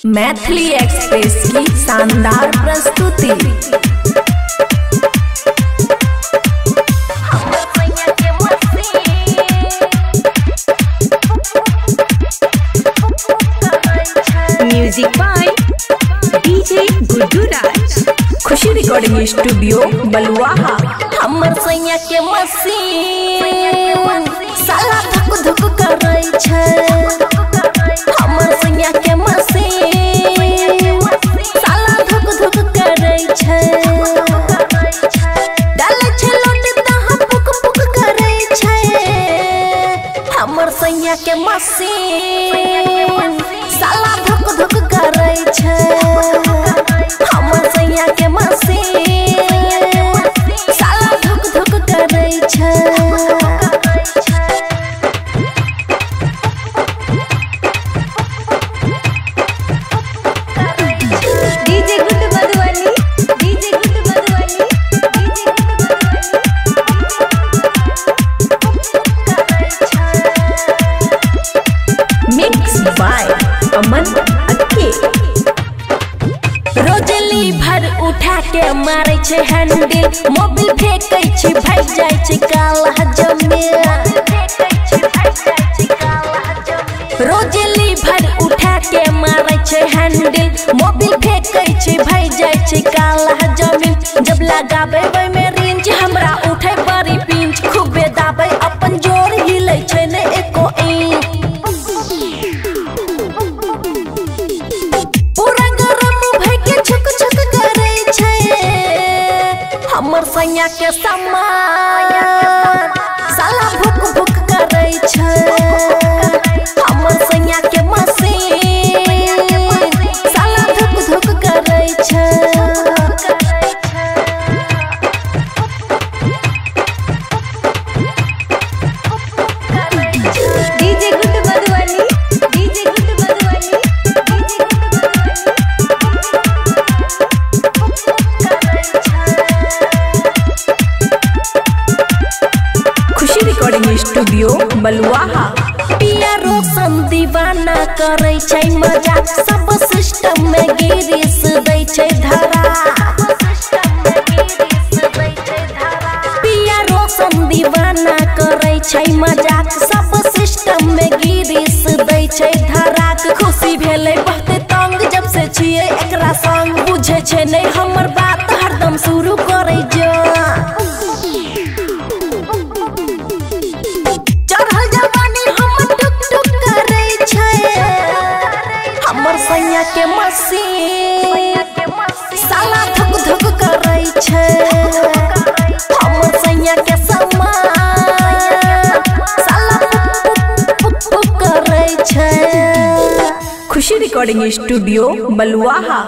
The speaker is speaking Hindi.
मैथिली एक्सप्रेस की शानदार प्रस्तुति। म्यूजिक बाय डीजे गुड्डू राज, खुशी रिकॉर्डिंग स्टूडियो बलुआहा। हमर सैया के मसीन साला धुक धुक करे छै। हमर सैया के मसीन साला धुक धुक करे छै। डाले छै लोट तहाँ पुक पुक करे छै। हमर सैया के मसीन साला धुक धुक करे छै। हमर सैया के मसीन साला धुक धुक करे छै। DJ Guddu Madhubani, DJ Guddu Madhubani, DJ Guddu Madhubani. Mix by अमन अक्के। रोजली भर उठा के मारे छै हैंडल, मोबिल फेंकै छै भाग जाय छै काला जमे। रोजली भर उठा के मारे छै हैंडल, मोबिल फेंकै छै भाग जाय छै काला जमीन। जब लगाबे वही में रेंज हमरा उठे बड़ी पिंच, खूबे दाबे अपन जोर हिलै छै ने एको इंच। पूरा गरम भई के छुक छुक करे छै। हमर सैया के समान साला भुक भुक करे छै। हमर सैया के मसीन साला धुक धुक करे छै। DJ Guddu Madhubani, DJ Guddu Madhubani, DJ Guddu. खुशी रिकॉर्डिंग स्टूडियो बलुआहा। पिया रोशन दीवाना करे छै मजाक, सब सिस्टम में गिरीस दै छै धरा। पिया रोशन दीवाना करे छै मजाक, सब सिस्टम में गिरीस दै छै धरा। खुशी भेलै बहुते तंग जब से छियै एकरा संग, बुझे छै नहीं हमर बात हरदम शुरू करे जा। चढ़ल जवानी हम टुक टुक करे छै। हमर सैया के मसीन साला धुक धुक करे छै। हमर सैया के समान साला पुक पुक करे छै। खुशी रिकॉर्डिंग स्टूडियो बलुआहा।